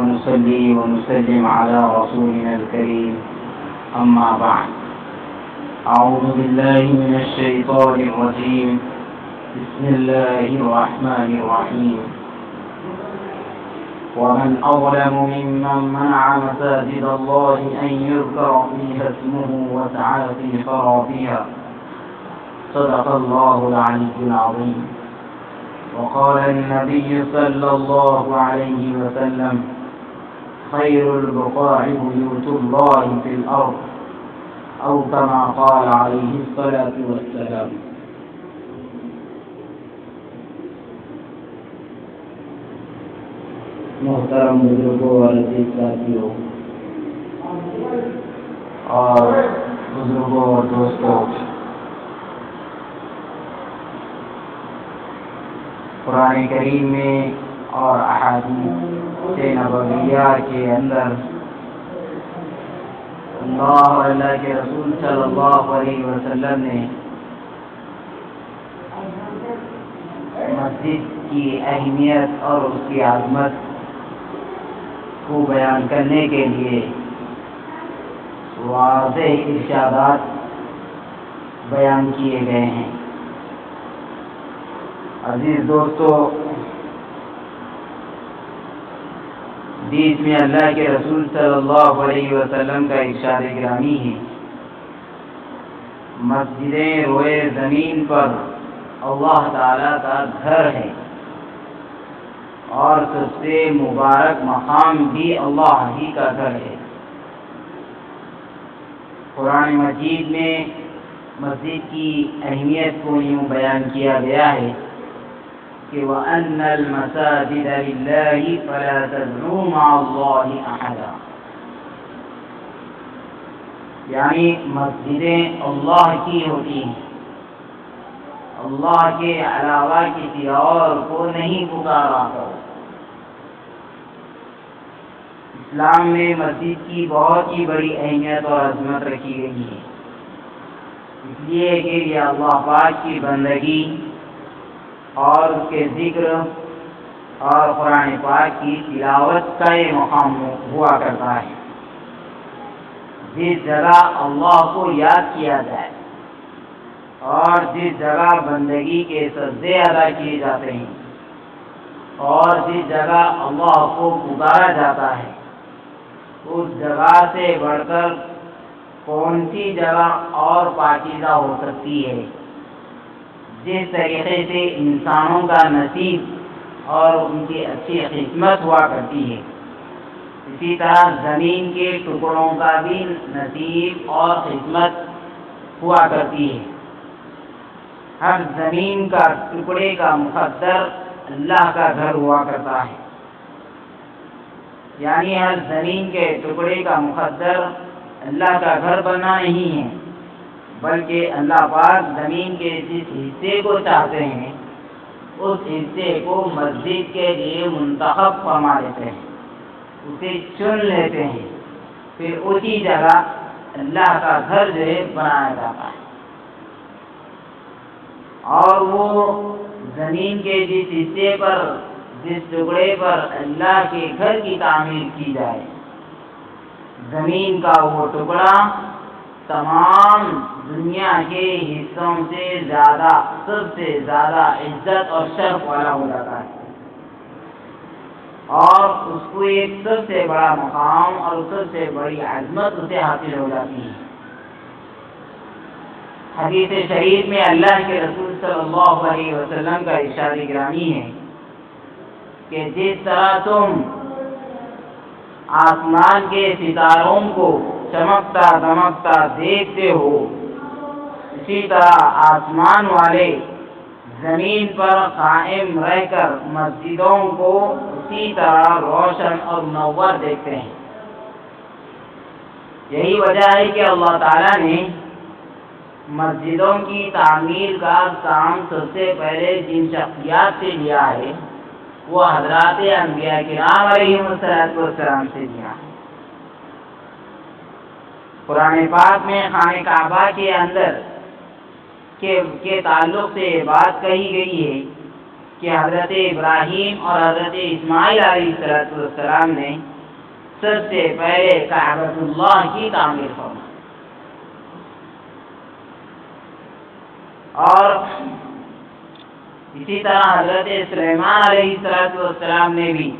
ونصلي ونسلم على رسولنا الكريم أما بعد. أعوذ بالله من الشيطان الرجيم. بسم الله الرحمن الرحيم. ومن أظلم ممن منع مساجد الله أن يذكر فيها اسمه وسعى في خرابها. صدق الله العلي العظيم. وقال النبي صلى الله عليه وسلم: خير البقاع بيوت الله في الأرض، أو كما قال عليه الصلاة والسلام. محترم بزرگوں اور عزیز ساتھیوں اور بزرگوں اور دوستوں، قرآن کریم میں اور احادیث نبویہ کے اندر اللہ اور اللہ کے رسول صلی اللہ علیہ وسلم نے مسجد کی اہمیت اور اس کی عظمت کو بیان کرنے کے لیے واضح ارشادات بیان کیے گئے ہیں. عزیز دوستو، حدیث میں اللہ کے رسول صلی اللہ علیہ وسلم کا ارشاد گرامی ہے: مسجدیں روئے زمین پر اللہ تعالی کا گھر ہے، اور سب سے مبارک مقام بھی اللہ ہی کا گھر ہے. قرآن مجید میں مسجد کی اہمیت کو یوں بیان کیا گیا ہے کہ وَأَنَّ الْمَسَاجِدَ لِلَّهِ فَلَا تَدْعُوا مَعَ اللَّهِ أَحَدًا، یعنی مسجدیں اللہ کی ہوتی ہیں، اللہ کے علاوہ کسی اور کو نہیں پکارا کرو. اسلام میں مسجد کی بہت ہی بڑی اہمیت اور عظمت رکھی گئی ہے، اس لیے کہ یہ اللہ پاک کی بندگی اور اس کے ذکر اور قرآن پاک کی تلاوت کا یہ مقام ہوا کرتا ہے. جس جگہ اللہ کو یاد کیا جائے اور جس جگہ بندگی کے سجدے ادا کیے جاتے ہیں اور جس جگہ اللہ کو پکارا جاتا ہے، اس جگہ سے بڑھ کر کون سی جگہ اور پاکیزہ ہو سکتی ہے. جس طریقے سے انسانوں کا نصیب اور ان کی اچھی خدمت ہوا کرتی ہے، اسی طرح زمین کے ٹکڑوں کا بھی نصیب اور خدمت ہوا کرتی ہے. ہر زمین کا ٹکڑے کا مقدر اللہ کا گھر ہوا کرتا ہے، یعنی ہر زمین کے ٹکڑے کا مقدر اللہ کا گھر بننا نہیں ہے، بلکہ اللہ پاک زمین کے جس حصے کو چاہتے ہیں اس حصے کو مسجد کے لیے منتخب فرما لیتے ہیں، اسے چن لیتے ہیں، پھر اسی جگہ اللہ کا گھر جو ہے بنایا جاتا ہے. اور وہ زمین کے جس حصے پر، جس ٹکڑے پر اللہ کے گھر کی تعمیر کی جائے، زمین کا وہ ٹکڑا تمام دنیا کے حصوں سے زیادہ، سب سے زیادہ عزت اور شرف والا ہو جاتا ہے، اور اس کو ایک سب سے بڑا مقام اور سب سے بڑی عظمت اسے حاصل ہو جاتی ہے. حدیث شریف میں اللہ کے رسول صلی اللہ علیہ وسلم کا ارشاد گرامی ہے کہ جس طرح تم آسمان کے ستاروں کو چمکتا دمکتا دیکھتے ہو، اسی طرح آسمان والے زمین پر قائم رہ کر مسجدوں کو اسی طرح روشن اور منور دیکھتے ہیں. یہی وجہ ہے کہ اللہ تعالیٰ نے مسجدوں کی تعمیر کا کام سب سے پہلے جن شخصیات سے لیا ہے وہ حضرات انبیاء کرام علیہم السلام سے لیا. قرآن پاک میں خانہ کعبہ کے اندر کے تعلق سے یہ بات کہی گئی ہے کہ حضرت ابراہیم اور حضرت اسماعیل علیہ السلام نے سب سے پہلے کعبۃ اللہ کی تعمیر فرمائی، اور اسی طرح حضرت سلیمان علیہ السلام نے بھی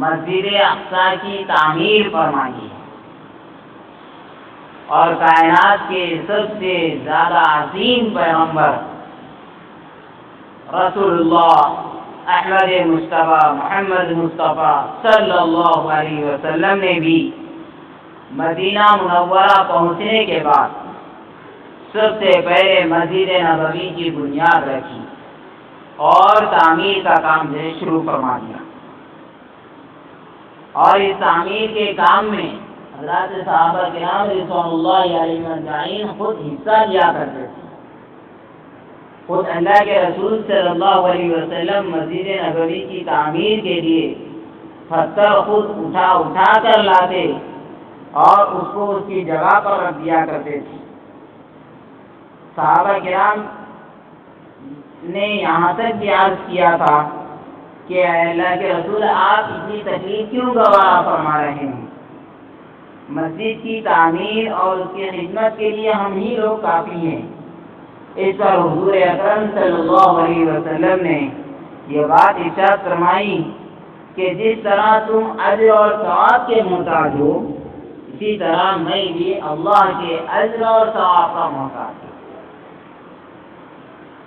مسجد اقصیٰ کی تعمیر فرمائی، اور کائنات کے سب سے زیادہ عظیم پیغمبر رسول اللہ احمد مصطفیٰ محمد مصطفیٰ صلی اللہ علیہ وسلم نے بھی مدینہ منورہ پہنچنے کے بعد سب سے پہلے مسجد نبوی کی بنیاد رکھی اور تعمیر کا کام جو شروع فرما دیا، اور اس تعمیر کے کام میں حضرات صحابہ کرام رضوان اللہ علیہم اجمعین خود حصہ لیا کرتے تھے۔ خود اللہ کے رسول صلی اللہ علیہ وسلم مسجد نبوی کی تعمیر کے لیے پتھر خود اٹھا کر لاتے اور اس کو اس کی جگہ پر رکھ دیا کرتے تھے۔ صحابہ کرام نے یہاں تک بھی عرض کیا تھا کہ اے اللہ کے رسول، آپ اتنی تکلیف کیوں گوارا فرما رہے ہیں؟ مسجد کی تعمیر اور اس کی خدمت کے لیے ہم ہی لوگ کافی ہیں۔ اس پر حضور اکرم صلی اللہ علیہ وسلم نے یہ بات ارشاد فرمائی کہ جس طرح تم اجر اور ثواب کے محتاج ہو، اسی طرح میں بھی اللہ کے اجر اور ثواب کا محتاج ہوں۔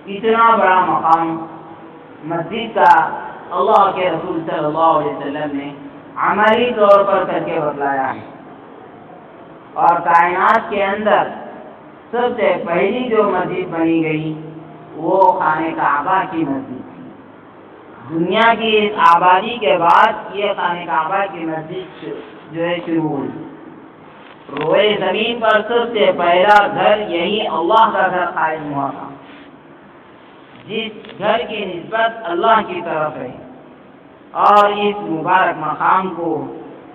اتنا بڑا مقام مسجد کا اللہ کے رسول صلی اللہ علیہ وسلم نے عملی طور پر کر کے بتلایا ہے، اور کائنات کے اندر سب سے پہلی جو مسجد بنی گئی وہ خانہ کعبہ کی مسجد تھی۔ دنیا کی اس آبادی کے بعد یہ خانہ کعبہ کی مسجد جو ہے شروع ہوئی۔ روئے زمین پر سب سے پہلا گھر یہی اللہ کا گھر قائم ہوا تھا، جس گھر کی نسبت اللہ کی طرف ہے، اور اس مبارک مقام کو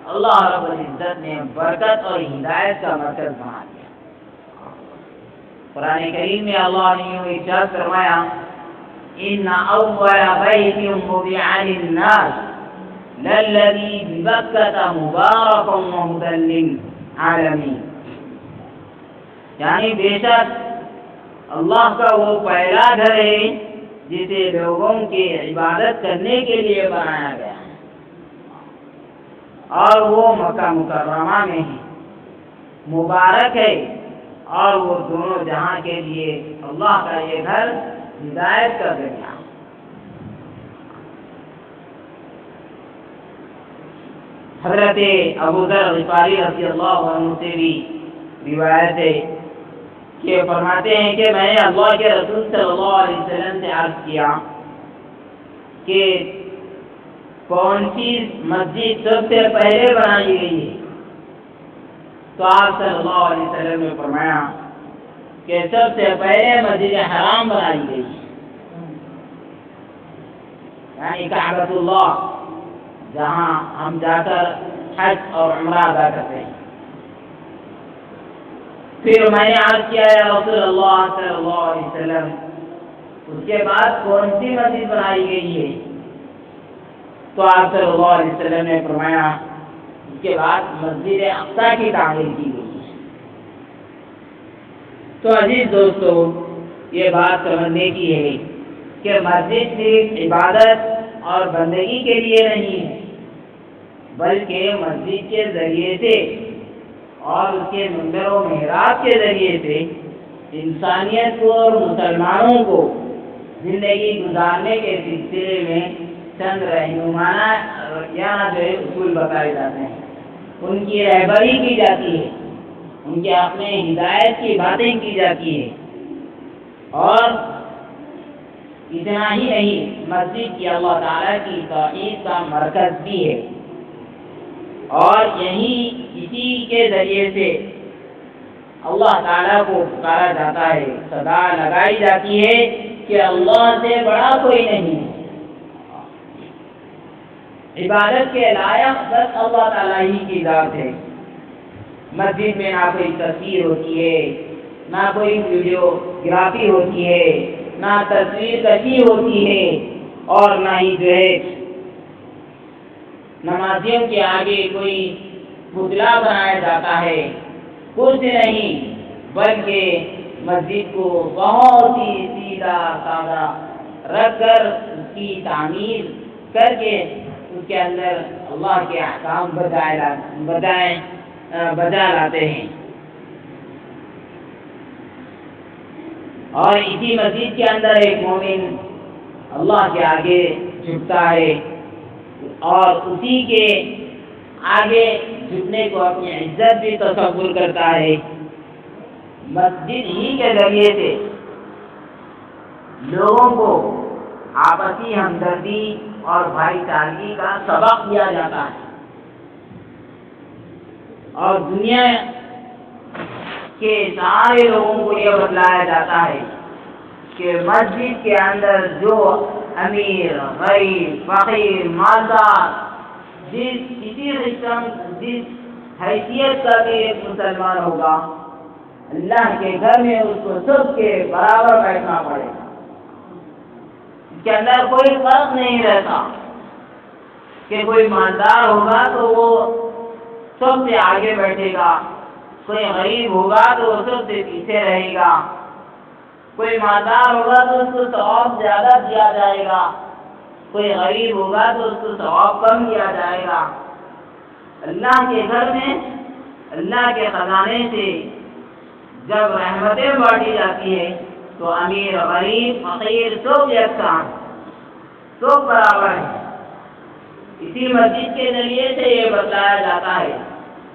اللہ رب العزت نے برکت اور ہدایت کا مرکز بنا دیا۔ قرآن کریم میں اللہ نے ارشاد فرمایا، ان اول بیت وضع للناس للذی ببکۃ مبارکا وہدی للعالمین، یعنی بے شک اللہ کا وہ پہلا گھر ہے جسے لوگوں کی عبادت کرنے کے لیے بنایا گیا ہے، اور وہ مکہ مکرمہ میں ہے، مبارک ہے، اور وہ دونوں جہاں کے لیے اللہ کا یہ گھر ہدایت کا ذریعہ۔ حضرت ابو ذر غفاری رضی اللہ عنہ سے بھی روایت ہے کہ فرماتے ہیں کہ میں نے اللہ کے رسول صلی اللہ علیہ وسلم سے عرض کیا کہ کون سی مسجد سب سے پہلے بنائی گئی ہے؟ تو آپ صلی اللہ علیہ وسلم نے فرمایا کہ سب سے پہلے مسجد حرام بنائی گئی، یعنی کعبۃ اللہ، جہاں ہم جا کر حج اور عمرہ ادا کرتے ہیں۔ پھر میں نے عرض کیا یا رسول اللہ صلی اللہ علیہ وسلم، اس کے بعد کون سی مسجد بنائی گئی ہے؟ تو آپ صلی اللہ علیہ وسلم نے فرمایا اس کے بعد مسجد اقصیٰ کی تعمیر کی گئی ہے۔ تو عزیز دوستو، یہ بات سمجھنے کی ہے کہ مسجد صرف عبادت اور بندگی کے لیے نہیں ہے، بلکہ مسجد کے ذریعے سے اور اس کے منبر و محراب کے ذریعے سے انسانیت کو اور مسلمانوں کو زندگی گزارنے کے سلسلے میں چند رہنمانہ یا جو ہے اصول بتائے جاتے ہیں، ان کی رہبری کی جاتی ہے، ان کے اپنے ہدایت کی باتیں کی جاتی ہے، اور اتنا ہی نہیں، مسجد کی اللہ تعالیٰ کی توحید کا مرکز بھی ہے، اور اسی کے ذریعے سے اللہ تعالیٰ کو پکارا جاتا ہے، صدا لگائی جاتی ہے کہ اللہ سے بڑا کوئی نہیں ہے، عبادت کے لائق بس اللہ تعالیٰ ہی کی ذات ہے۔ مسجد میں نہ کوئی تصویر ہوتی ہے، نہ کوئی ویڈیو گرافی ہوتی ہے، نہ تصویر کشی ہوتی ہے، اور نہ ہی جو ہے نمازیوں کے آگے کوئی پتلا بنایا جاتا ہے، کچھ نہیں، بلکہ مسجد کو بہت ہی سیدھا سادہ رکھ کر اس کی تعمیر کر کے اس کے اندر اللہ کے احکام بجا لاتے ہیں، اور اسی مسجد کے اندر ایک مومن اللہ کے آگے جھکتا ہے اور اسی کے آگے جھکنے کو اپنی عزت بھی تصور کرتا ہے۔ مسجد ہی کے ذریعے سے لوگوں کو آپسی ہمدردی اور بھائی چارگی کا سبق دیا جاتا ہے، اور دنیا کے سارے لوگوں کو یہ بتلایا جاتا ہے کہ مسجد کے اندر جو امیر، غریب، فقیر، مالدار، جس حیثیت کا بھی ایک مسلمان ہوگا، اللہ کے گھر میں اس کو سب کے برابر بیٹھنا پڑے گا۔ اس کے اندر کوئی فرق نہیں رہتا کہ کوئی مالدار ہوگا تو وہ سب سے آگے بیٹھے گا، کوئی غریب ہوگا تو وہ سب سے پیچھے رہے گا، کوئی مالدار ہوگا تو اس کو ثواب زیادہ دیا جائے گا، کوئی غریب ہوگا تو اس کو ثواب کم دیا جائے گا۔ اللہ کے گھر میں اللہ کے خزانے سے جب رحمتیں بانٹی جاتی ہے تو امیر، غریب، فقیر سب یکساں، سب برابر ہیں۔ اسی مسجد کے ذریعے سے یہ بتلایا جاتا ہے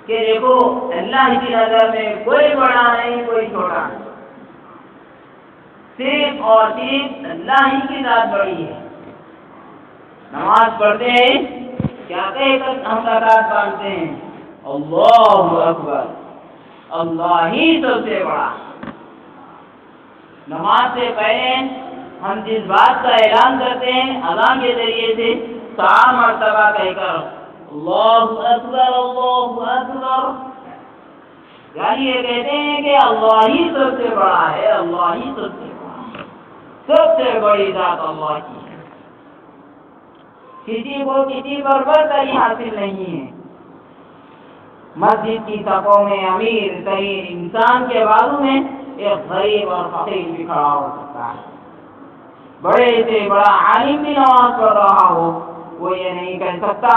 کہ دیکھو اللہ کی نظر میں کوئی بڑا نہیں، کوئی چھوٹا نہیں، صرف اور صرف اللہ ہی کی ذات بڑی ہے۔ نماز پڑھتے ہیں، کیا کہہ کر ہم زکات باندھتے ہیں؟ اللہ اکبر، اللہ ہی سب سے بڑا۔ نماز سے پہلے ہم جس بات کا اعلان کرتے ہیں اذان کے ذریعے سے 4 مرتبہ کہہ کر اللہ اکبر، اللہ اکبر، یعنی یہ کہتے ہیں کہ اللہ ہی سب سے بڑا ہے، اللہ ہی سب سے بڑا ہے، سب سے بڑی ذات اللہ کی ہے، کسی کو کسی پر برتری حاصل نہیں ہے۔ مسجد کی صفوں میں امیر ترین انسان کے بازو میں ایک غریب اور فقیر بھی کھڑا ہو سکتا ہے، بڑے سے بڑا عالم بھی نماز پڑھ رہا ہو، وہ یہ نہیں کہہ سکتا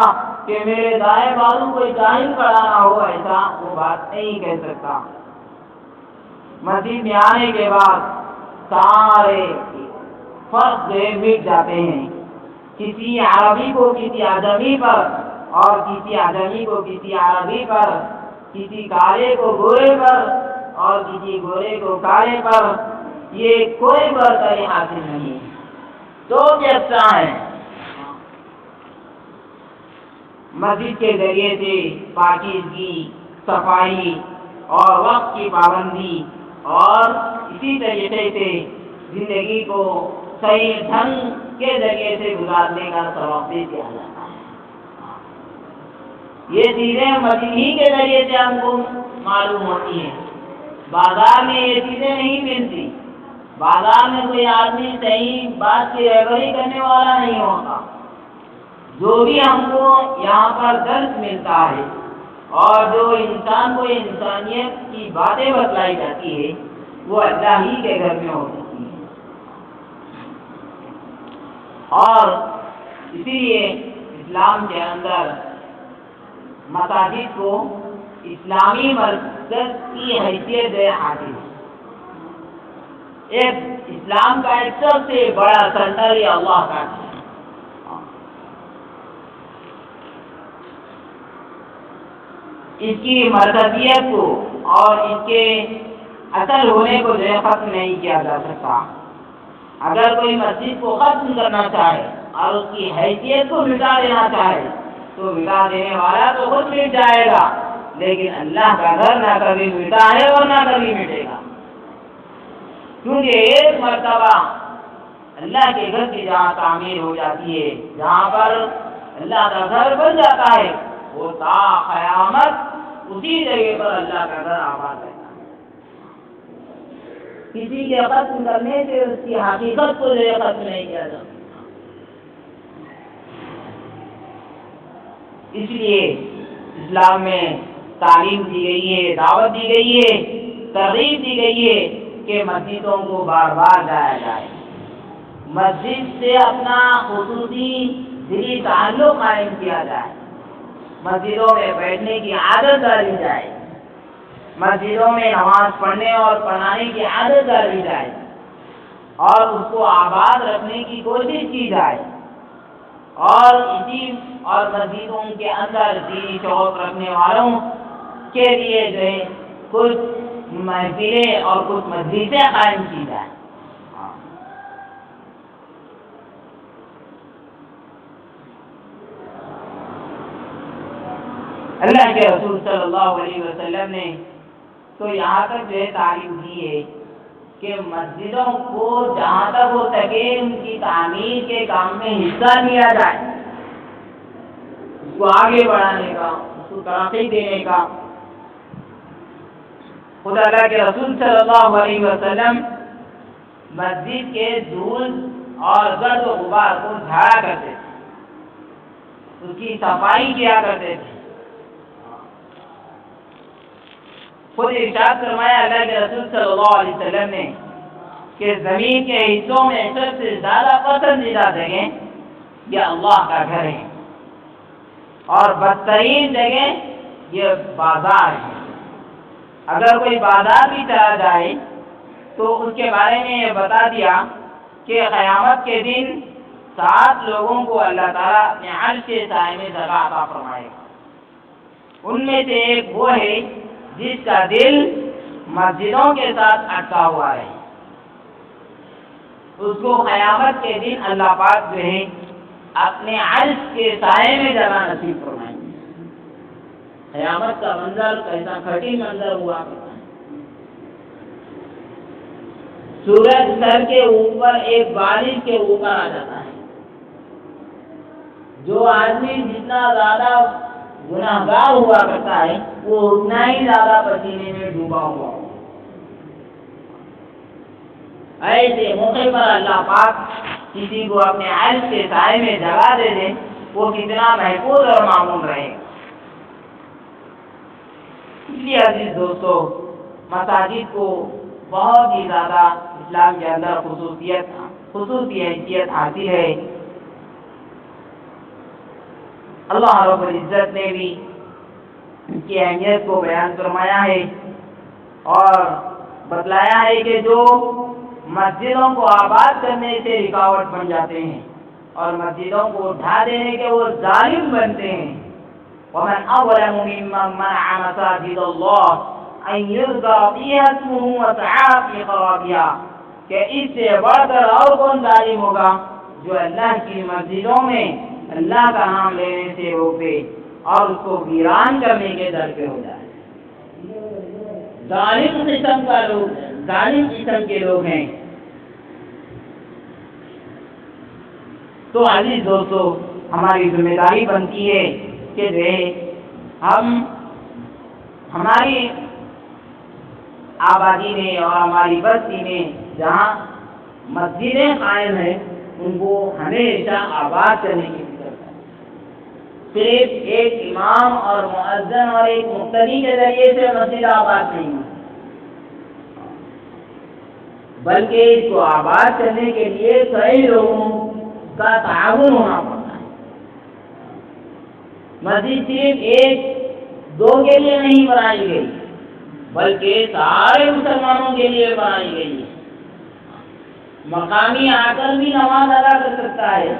کہ میرے دائیں بازو کوئی جاہل کھڑا نہ ہو، ایسا وہ بات نہیں کہہ سکتا۔ مسجد میں آنے کے بعد سارے فرق مٹ جاتے ہیں، کسی عربی کو کسی اعجمی پر، اور کسی اعجمی کو کسی عربی پر، کسی کالے کو گورے پر اور کسی گورے کو کالے پر، یہ کوئی برتری حاصل نہیں، تو یکساں ہے۔ مسجد کے ذریعے سے پاکیزگی، صفائی اور وقت کی پابندی اور اسی طریقے سے زندگی کو صحیح ڈھنگ کے ذریعے سے گزارنے کا سبق بھی دیا جاتا ہے۔ یہ چیزیں مسجد ہی کے ذریعے سے ہم کو معلوم ہوتی ہیں، بازار میں یہ چیزیں نہیں ملتی، بازار میں کوئی آدمی صحیح بات کی رہبری کرنے والا نہیں ہوتا۔ جو بھی ہم کو یہاں پر درس ملتا ہے اور جو انسان کو انسانیت کی باتیں بتلائی جاتی ہے وہ اللہ ہی کے گھر میں ہوتی ہے، اور اسی لیے اسلام کے اندر مساجد کو اسلامی مرکز کی حیثیت حاصل ہے۔ ایک اسلام کا ایک سب سے بڑا سینٹر یہ اللہ کا ہے۔ اس کی مرکزیت کو اور اس کے اصل ہونے کو جو ہے ختم نہیں کیا جا سکتا۔ اگر کوئی مسجد کو ختم کرنا چاہے اور اس کی حیثیت کو مٹا دینا چاہے تو مٹا دینے والا تو خود مٹ جائے گا، لیکن اللہ کا گھر نہ کبھی مٹا ہے اور نہ کبھی مٹے گا، کیونکہ ایک مرتبہ اللہ کے گھر کی جہاں تعمیر ہو جاتی ہے، جہاں پر اللہ کا گھر بن جاتا ہے، وہ تا قیامت اسی جگہ پر اللہ کا گھر آباد رہتا ہے۔ کسی کے ختم کرنے سے اس کی حقیقت کو جو ختم نہیں کیا جاتا۔ اس لیے اسلام میں تعلیم دی گئی ہے، دعوت دی گئی ہے، ترغیب دی گئی ہے کہ مسجدوں کو بار بار جایا جائے، مسجد سے اپنا خصوصی دلی تعلق قائم کیا جائے، مسجدوں میں بیٹھنے کی عادت ڈالی جائے، مسجدوں میں نماز پڑھنے اور پڑھانے کی عادت ڈالی جائے اور اس کو آباد رکھنے کی کوشش کی جائے، اور مسجدوں کے اندر دینی شوق رکھنے والوں کے لیے جو ہے کچھ محفلیں اور کچھ مجلسیں قائم کی جائیں۔ اللہ کے رسول صلی اللہ علیہ وسلم نے تو یہاں تک جو ہے تعلیم دی ہے کہ مسجدوں کو جہاں تک ہو سکے ان کی تعمیر کے کام میں حصہ لیا جائے، اس کو آگے بڑھانے کا، اس کو ترقی دینے کا۔ خدا اللہ کے رسول صلی اللہ علیہ وسلم مسجد کے دھول اور گرد و غبار کو جھاڑا کرتے تھے، اس کی صفائی کیا کرتے تھے۔ خود ارشاد فرمایا اللہ کے رسول صلی اللہ علیہ وسلم نے کہ زمین کے حصوں میں سب سے زیادہ پسندیدہ جگہ یہ اللہ کا گھر ہے، اور بدترین جگہ یہ بازار ہے۔ اگر کوئی بازار بھی چلا جائے تو اس کے بارے میں یہ بتا دیا کہ قیامت کے دن 7 لوگوں کو اللہ تعالیٰ اپنے عرش کے سائے میں جگہ عطا فرمائے گا۔ ان میں سے ایک وہ ہے جس کا دل مسجدوں کے ساتھ اٹکا ہوا ہے، اس کو قیامت کے دن اللہ پاک جو ہے اپنے عرش کے سائے میں جگہ نصیب فرمائیں گے۔ قیامت کا منظر کیسا کھٹی منظر ہوا کرتا ہے، سورج سر کے اوپر ایک بارش کے اوپر آ جاتا ہے، جو آدمی جتنا زیادہ گناہگار ہوا کرتا ہے وہ اتنا ہی زیادہ پسینے میں ڈوبا ہوا ہو۔ ایسے موقع پر اللہ پاک کسی کو اپنے عرش کے سائے میں جگہ دے دے، وہ کتنا محفوظ اور معمون رہے گا۔ اس لیے عزیز دوستو، مساجد کو بہت ہی زیادہ اسلام کے اندر خصوصی حیثیت حاصل ہے۔ اللہ رب العزت نے بھی ان کی اہمیت کو بیان فرمایا ہے اور بتلایا ہے کہ جو مسجدوں کو آباد کرنے سے رکاوٹ بن جاتے ہیں اور مسجدوں کو ڈھا دینے کے وہ ظالم بنتے ہیں۔ وَمَنْ أَظْلَمُ مِمَّنْ مَنَعَ مَسَاجِدَ اللَّهِ أَنْ يُذْكَرَ فِيهَا اسْمُهُ وَسَعَىٰ فِي خَرَابِهَا، کہ اس سے بڑھ کر اور کون ظالم ہوگا جو اللہ کی مسجدوں میں اللہ کا نام لینے سے روکے اور اس کو ویران کرنے کے در پہ ہو جائے۔ ظالم قسم کے لوگ ہیں۔ تو عزیز دوستو، ہماری ذمہ داری بنتی ہے کہ ہم ہماری آبادی میں اور ہماری بستی میں جہاں مسجدیں قائم ہیں ان کو ہمیشہ آباد کرنے کی فکر کریں۔ صرف ایک امام اور مؤذن اور ایک مقتدی کے ذریعے سے مسجد آباد نہیں ہے، بلکہ اس کو آباد کرنے کے لیے کئی لوگوں کا تعاون ہونا پڑتا ہے۔ مسجد صرف 1-2 کے لیے نہیں بنائی گئی بلکہ سارے مسلمانوں کے لیے بنائی گئی ہے۔ مقامی آ کر بھی نماز ادا کر سکتا ہے،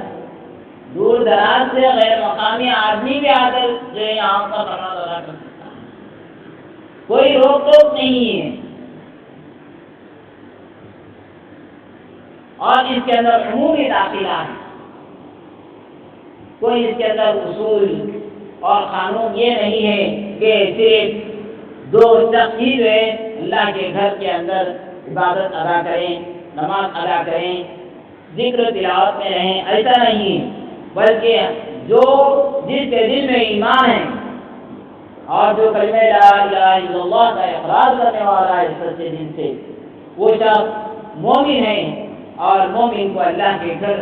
دور دراز سے غیر مقامی آدمی بھی آ کر جو یہاں پر نماز ادا کر سکتا ہے، کوئی روک ٹوک نہیں ہے۔ اور اس کے اندر عمومی داخلہ ہے، کوئی اس کے اندر اصول اور قانون یہ نہیں ہے کہ صرف 2 شخص ہی جو ہے اللہ کے گھر کے اندر عبادت ادا کریں، نماز ادا کریں، ذکر تلاوت میں رہیں، ایسا نہیں ہے، بلکہ جس کے دل میں ایمان ہے اور جو کلمہ لا الہ الا اللہ کا اقرار کرنے والا ہے سچے دل سے، وہ شخص مومن ہے، اور مومن کو اللہ کے گھر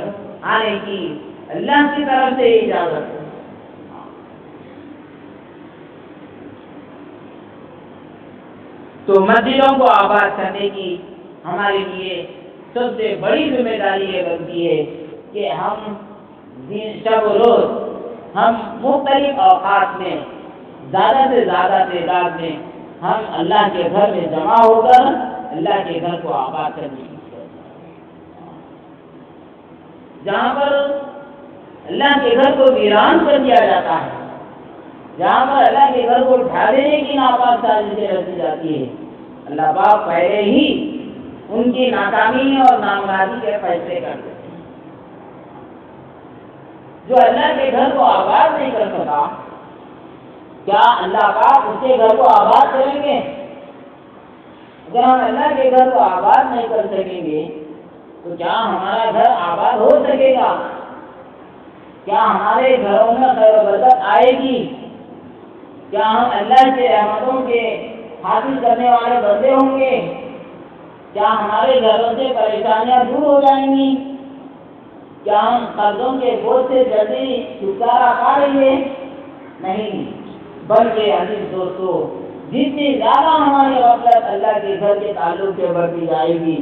آنے کی اللہ کی طرف سے اجازت ہے۔ تو مسجدوں کو آباد کرنے کی ہمارے لیے سب سے بڑی ذمہ داری یہ بنتی ہے کہ ہم شب و روز ہم مختلف اوقات میں زیادہ سے زیادہ تعداد میں ہم اللہ کے گھر میں جمع ہو کر اللہ کے گھر کو آباد کرنے کی جہاں پر اللہ کے گھر کو ویران کر دیا جاتا ہے، جہاں پر اللہ کے گھر کو ڈھا دینے کی ناپاک سازشیں رچی جاتی ہے، اللہ پاک پہلے ہی ان کی ناکامی اور نامرادی کے فیصلے کر دیتے ہیں۔ جو اللہ کے گھر کو آباد نہیں کر سکا، کیا اللہ پاک اس کے گھر کو آباد کریں گے؟ اگر ہم اللہ کے گھر کو آباد نہیں کر سکیں گے تو کیا ہمارا گھر آباد ہو سکے گا؟ کیا ہمارے گھروں میں خیر و برکت آئے گی؟ کیا ہم اللہ کے رحمتوں کے حاصل کرنے والے بندے ہوں گے؟ کیا ہمارے گھروں سے پریشانیاں دور ہو جائیں گی؟ کیا ہم قرضوں کے بوجھ سے جلدی چھٹکارا پا لیں گے؟ نہیں، بلکہ عزیز دوستو، جتنی زیادہ ہماری غفلت اللہ کے گھر کے تعلق سے بڑھتی جائے گی،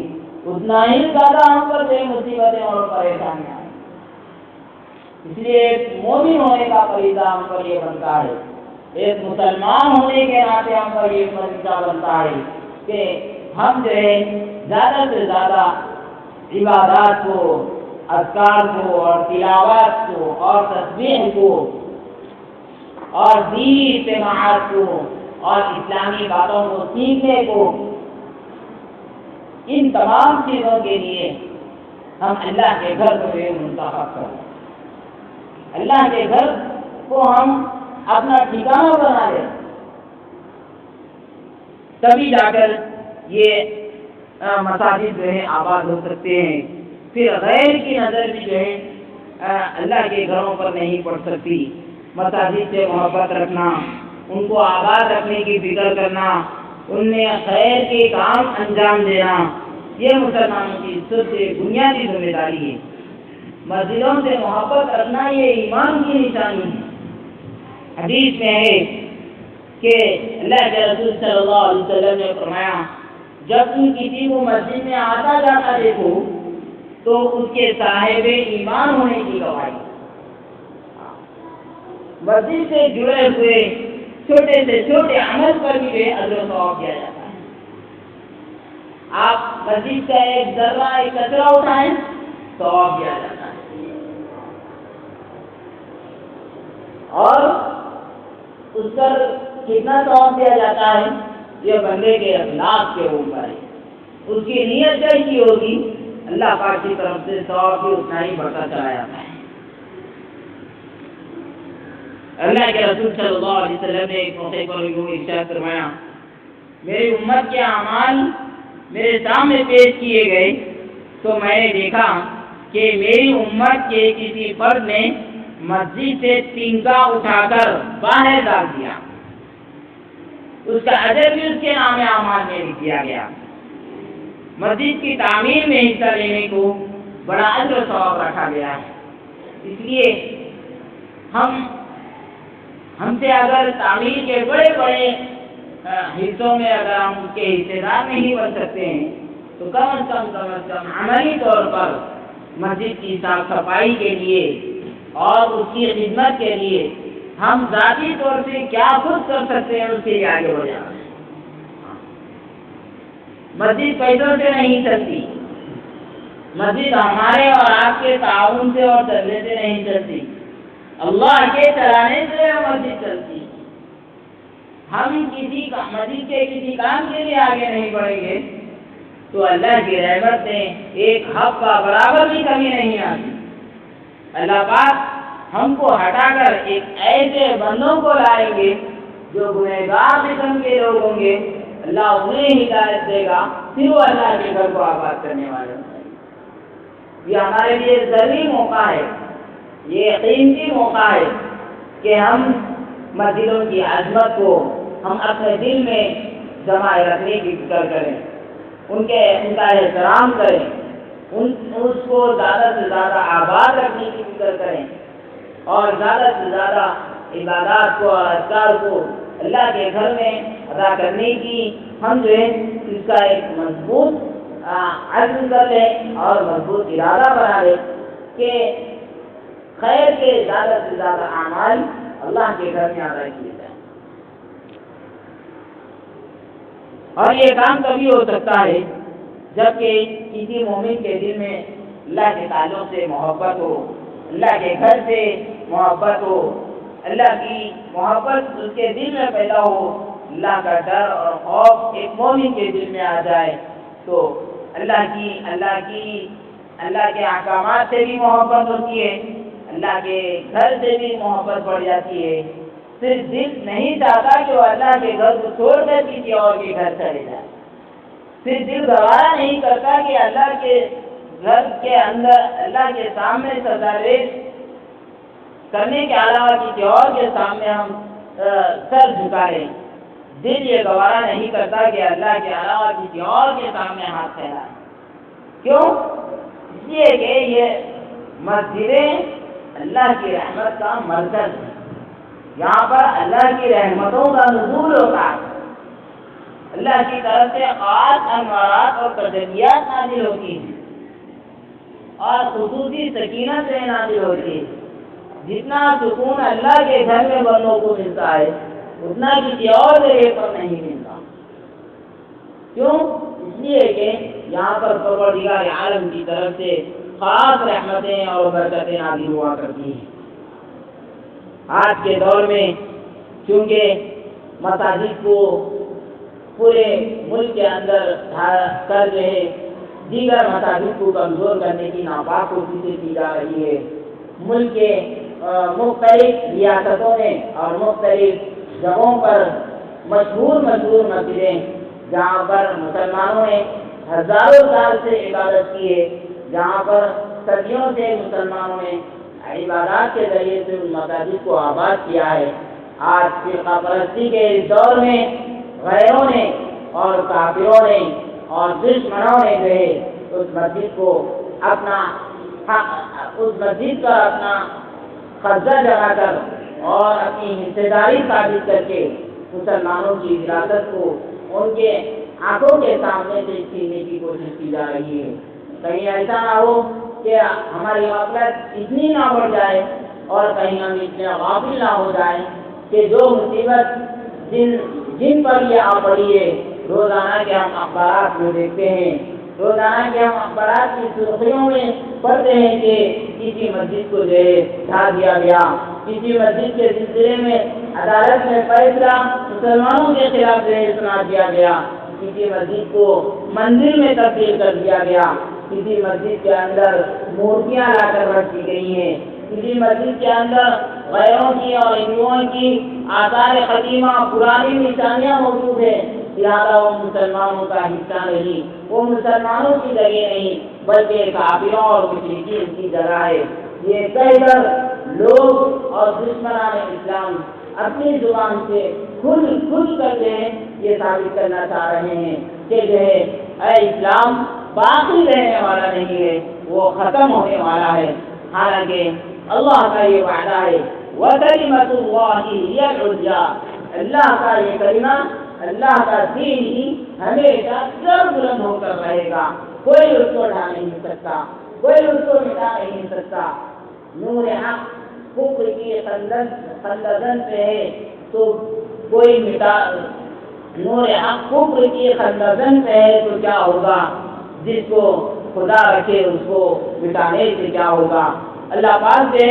اتنا ہی زیادہ ہم پر بے مصیبتیں اور پریشانیاں آئیں۔ اس لیے ایک مومن ہونے کا فریضہ ہم پر یہ بنتا ہے، ایک مسلمان ہونے کے ناطے ہم پر یہ فریضہ بنتا ہے کہ ہم جو ہے زیادہ سے زیادہ عبادات کو، اذکار کو اور تلاوت کو اور تسبیح کو اور دینی اجتماعات کو اور اسلامی باتوں کو سیکھنے کو، ان تمام چیزوں کے لیے ہم اللہ کے گھر کو منتخب کریں، اللہ کے گھر کو ہم اپنا ٹھکانہ بنا لیں، تبھی جا کر یہ مساجد جو ہے آباد ہو سکتے ہیں۔ پھر غیر کی نظر بھی جو ہے اللہ کے گھروں پر نہیں پڑ سکتی۔ مساجد سے محبت رکھنا، ان کو آباد رکھنے کی فکر کرنا، ان میں خیر کے کام انجام دینا، یہ مسلمانوں کی سب سے بنیادی ذمہ داری ہے۔ مسجدوں سے محبت رکھنا یہ ایمان کی نشانی ہے۔ حدیث میں ہے کہ اللہ کے رسول صلی اللہ علیہ وسلم نے فرمایا، جب تم کسی کو مسجد میں آتا جاتا دیکھو تو اس کے صاحب ایمان ہونے کی گواہی۔ مسجد سے جڑے ہوئے چھوٹے سے چھوٹے عمل پر بھی اجر و ثواب دیا جاتا ہے۔ آپ مسجد کا ایک ذرہ ایک کچرا اٹھائیں، ثواب دیا جاتا ہے، اور اس پر کتنا ثواب دیا جاتا ہے یہ بندے کے اخلاق کے اوپر ہے۔ اس کی نیت کیسی ہوگی، اللہ پاک کی طرف سے ثواب بھی اتنا ہی بڑھتا چلا جاتا ہے۔ اللہ کے رسول صلی اللہ علیہ وسلم نے ایک موقع پر ارشاد فرمایا، میری امت کے اعمال میرے سامنے پیش کیے گئے تو میں نے دیکھا کہ میری امت کے کسی فرد نے مسجد سے تنکا اٹھا کر باہر ڈال دیا، اس کا اجر بھی اس کے نام اعمال میں لکھ دیا گیا۔ مسجد کی تعمیر میں حصہ لینے کو بڑا اجر و ثواب رکھا گیا ہے۔ اس لیے ہم سے اگر تعمیر کے بڑے بڑے حصوں میں اگر ہم اس کے حصے دار نہیں بن سکتے ہیں تو کم از کم عملی طور پر مسجد کی صاف صفائی کے لیے اور اس کی خدمت کے لیے ہم ذاتی طور سے کیا خود کر سکتے ہیں اس کے لیے آگے بڑھ جانا۔ مسجد پیسوں سے نہیں چلتی، مسجد ہمارے اور آپ کے تعاون سے اور چلنے سے نہیں چلتی، اللہ کے چلانے سے مسجد چلتی۔ ہم مسجد کے کسی کام کے لیے آگے نہیں بڑھیں گے تو اللہ کی رحمت میں ایک حق کا برابر بھی کمی نہیں آتی۔ اللہ پاک ہم کو ہٹا کر ایک ایسے بندوں کو لائیں گے جو گنہگار قسم کے لوگ ہوں گے، اللہ انہیں ہدایت دے گا، پھر وہ اللہ کے گھر کو آباد کرنے والے ہوں گے۔ یہ ہمارے لیے ضروری موقع ہے، یہ قیمتی موقع ہے کہ ہم مسجدوں کی عظمت کو ہم اپنے دل میں جمائے رکھنے کی فکر کریں، ان کا احترام کریں، اس کو زیادہ سے زیادہ آباد رکھنے کی فکر کریں اور زیادہ سے زیادہ عبادات کو اور اذکار کو اللہ کے گھر میں ادا کرنے کی ہم جو ہے اس کا ایک مضبوط عزم کر لیں اور مضبوط ارادہ بنا لیں کہ خیر کے زیادہ سے زیادہ اعمال اللہ کے گھر میں ادا کیے جائیں. اور یہ کام کبھی ہو سکتا ہے جبکہ کسی مومن کے دل میں اللہ کے تعلق سے محبت ہو، اللہ کے گھر سے محبت ہو، اللہ کی محبت اس کے دل میں پیدا ہو، اللہ کا ڈر اور خوف ایک مومن کے دل میں آ جائے تو اللہ کے احکامات سے بھی محبت ہوتی ہے، اللہ کے گھر سے بھی محبت بڑھ جاتی ہے. صرف دل نہیں چاہتا کہ وہ اللہ کے گھر کو چھوڑ کر کسی اور کے گھر چلے جائے. صرف دل گوارا نہیں کرتا کہ اللہ کے گھر کے اندر اللہ کے سامنے سجدہ کرنے کے علاوہ کسی اور کے سامنے ہم سر جھکا لیں. دل یہ گوارا نہیں کرتا کہ اللہ کے علاوہ کسی اور کے سامنے ہاتھ پھیلائیں. کیوں؟ اس لیے کہ یہ مسجدیں اللہ کی رحمت کا مرکز ہے. یہاں پر اللہ کی رحمتوں کا نزول ہوتا ہے، اللہ کی طرف سے خاص انوارات اور تجلیات نازل ہوتی ہیں اور خصوصی سکینت سے نازل ہوتی ہے. جتنا سکون اللہ کے گھر میں بندوں کو ملتا ہے اتنا کسی اور جگہ پر نہیں ملتا. کیوں؟ اس لیے کہ یہاں پر پروردگار عالم کی طرف سے خاص رحمتیں اور برکتیں نازل ہوا کرتی ہیں. آج کے دور میں چونکہ مساجد کو پورے ملک کے اندر کر جو ہے دیگر مساجد کو کمزور کرنے کی ناپاک کوششیں کی جا رہی ہے. ملک کے مختلف ریاستوں میں اور مختلف جگہوں پر مشہور مسجدیں جہاں پر مسلمانوں نے ہزاروں سال سے عبادت کی ہے، جہاں پر صدیوں سے مسلمانوں نے عبادات کے ذریعے سے ان مساجد کو آباد کیا ہے. آج فرقہ پرستی کے اس دور میں غیروں نے اور کافروں نے اور دشمنوں نے جو ہے اس مسجد پر اپنا قبضہ جما کر اور اپنی حصے داری ثابت کر کے مسلمانوں کی وراثت کو ان کے آنکھوں کے سامنے سے چھیننے کی کوشش کی جا رہی ہے. کہیں ایسا نہ ہو کہ ہماری غفلت اتنی نہ بڑھ جائے اور کہیں ہم اتنے غافل نہ ہو جائیں کہ جو مصیبت جن پر یہ آ پڑی ہے روزانہ کے ہم اخبارات میں دیکھتے ہیں، روزانہ کے ہم اخبارات کی سرخیوں میں پڑھتے ہیں کہ کسی مسجد کو جو ہے ڈھا دیا گیا، کسی مسجد کے سلسلے میں عدالت میں فیصلہ مسلمانوں کے خلاف جو ہے سنا دیا گیا، کسی مسجد کو مندر میں تبدیل کر دیا گیا، کسی مسجد کے اندر مورتیاں لا کر رکھ دی گئی ہیں، کسی مسجد کے اندر غیروں کی اور ہندوؤں کی آثار قدیمہ پرانی نشانیاں موجود ہیں، لہٰذا وہ مسلمانوں کا حصہ نہیں، وہ مسلمانوں کی جگہ نہیں بلکہ کافروں اور مشرکین کی جگہ ہے. یہ کہہ کر لوگ اور دشمنان اسلام اپنی زبان سے کھل کر جو ہے یہ ثابت کرنا چاہ رہے ہیں کہ جو ہے اے اسلام باقی رہنے والا نہیں ہے، وہ ختم ہونے والا ہے. حالانکہ اللہ کا یہ وعدہ ہے وَكَلِمَةُ اللَّهِ هِيَ الْعُلْيَا، اللہ کا یہ کلمہ، اللہ کا دین ہی ہمیشہ سر بلند ہو کر رہے گا، کوئی اس کو ڈھا نہیں سکتا، کوئی اس کو مٹا نہیں سکتا. نور حق کفر کی خندقن پہ ہے تو کوئی مٹا، نور حق کفر کی خندقن پہ ہے تو کیا ہوگا، جس کو خدا رکھے اس کو مٹانے سے کیا ہوگا. اللہ پاک سے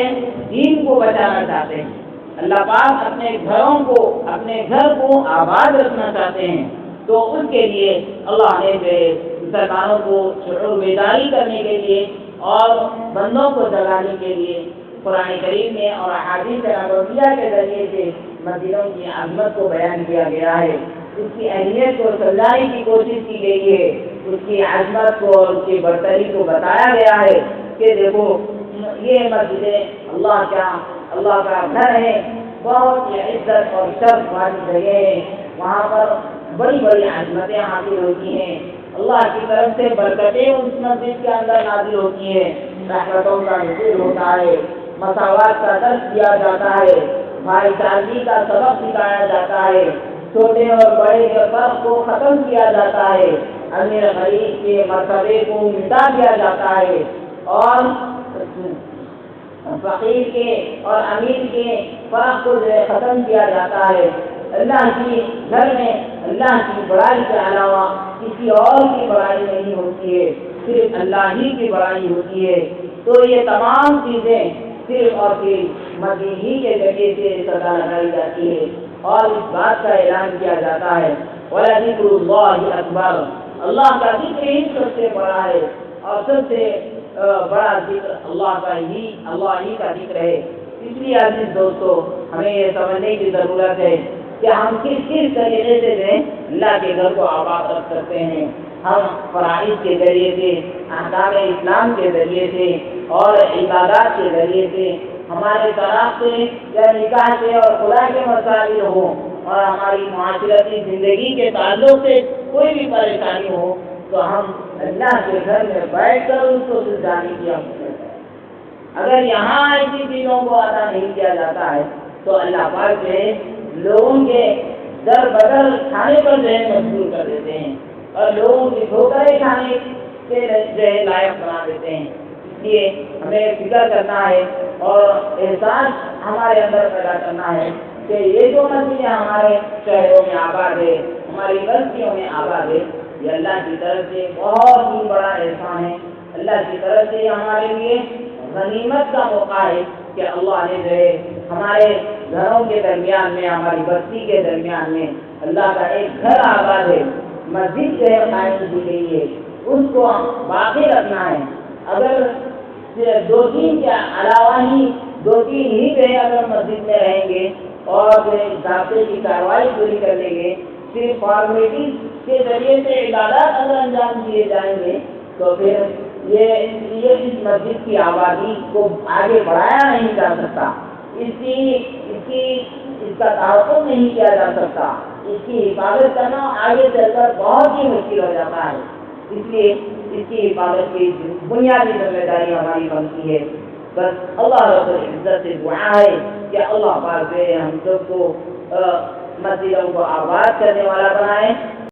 دین کو بچانا چاہتے ہیں، اللہ پاک اپنے گھروں کو، اپنے گھر کو آباد رکھنا چاہتے ہیں، تو اس کے لیے اللہ نے جو مسلمانوں کو شعور بیداری کرنے کے لیے اور بندوں کو جگانے کے لیے قرآن کریم میں اور احادیث نبویہ کے ذریعے سے مسجدوں کی عظمت کو بیان کیا گیا ہے، اس کی اہمیت کو سمجھانے کی کوشش کی گئی ہے، اس کی عظمت کو اور اس کی برتری کو بتایا گیا ہے کہ دیکھو یہ مسجدیں اللہ کا گھر ہے، بہت ہی عزت اور شرف والی جگہ ہے، وہاں پر بڑی بڑی عظمتیں حاصل ہوتی ہیں، اللہ کی طرف سے برکتیں اس مسجد کے اندر نازل ہوتی ہیں، رحمتوں کا نزول ہوتا ہے، مساوات کا درس دیا جاتا ہے، بھائی چارگی کا سبق سکھایا جاتا ہے، چھوٹے اور بڑے کے فرق کو ختم کیا جاتا ہے، امیر غریب کے مرتبے کو مٹا دیا جاتا ہے، اور فقیر کے اور امیر کے فرق کو ختم کیا جاتا ہے۔ اللہ کی گھر میں اللہ کی بڑائی کے علاوہ کسی اور کی بڑائی نہیں ہوتی ہے، صرف اللہ ہی کی بڑائی ہوتی ہے۔ تو یہ تمام چیزیں صرف اور صرف مسیح ہی کے ذریعے سے سزا لگائی جاتی ہے، اور اس بات کا اعلان کیا جاتا ہے وَلَذِكْرُ اللَّهِ أَكْبَرُ، اللہ کا ذکر ہی سب سے بڑا ہے، اور سب سے بڑا ذکر اللہ ہی کا ذکر ہے۔ اس لیے عزیز دوستو، ہمیں یہ سمجھنے کی ضرورت ہے کہ ہم کس طریقے سے اللہ کے گھر کو آباد رکھ سکتے ہیں۔ ہم فرائض کے ذریعے سے، احکام اسلام کے ذریعے سے اور عبادات کے ذریعے سے، ہمارے طلاق سے یا نکاح سے اور خدا کے مسائل ہوں، اور ہماری معاشرتی زندگی کے تعلق سے کوئی بھی پریشانی ہو، تو ہم اللہ کے گھر میں بیٹھ کر اس کو سلجھانے کی ضرورت ہے۔ اگر یہاں ایسی چیزوں کو ادا نہیں کیا جاتا ہے تو اللہ پاک سے لوگوں کے در بدر کھانے پر مجبور کر دیتے ہیں، اور لوگوں کی ٹھوکریں کھانے کے لائق بنا دیتے ہیں۔ اس لیے ہمیں فکر کرنا ہے اور احساس ہمارے اندر پیدا کرنا ہے کہ یہ جو مسجدیں ہمارے شہروں میں آباد ہے، ہماری بستیوں میں آباد ہے، یہ اللہ کی طرف سے بہت ہی بڑا احسان ہے۔ اللہ کی طرف سے ہمارے لیے غنیمت کا موقع ہے کہ اللہ نے جو ہے ہمارے گھروں کے درمیان میں، ہماری بستی کے درمیان میں اللہ کا ایک گھر آباد ہے، مسجد جو ہے قائم کی گئی ہے، اس کو باقی رکھنا ہے۔ اگر دو تین کے علاوہ ہی جو ہے اگر مسجد میں رہیں گے اور ضابطے کی کارروائی پوری کر لیں گے، صرف فارمیلٹیز کے ذریعے سے عبادات اگر انجام دیے جائیں گے، تو پھر یہ اس مسجد کی آبادی کو آگے بڑھایا نہیں جا سکتا، اس کا تحفظ نہیں کیا جا سکتا، اس کی حفاظت کرنا آگے چل کر بہت ہی مشکل ہو جاتا ہے۔ اس لیے اس کی حفاظت کی بنیادی ذمہ داری ہماری بنتی ہے۔ بس اللہ رب العزت سے دعا ہے کہ اللہ پاک ہم سب کو مسجدوں کو آباد کرنے والا بنائے،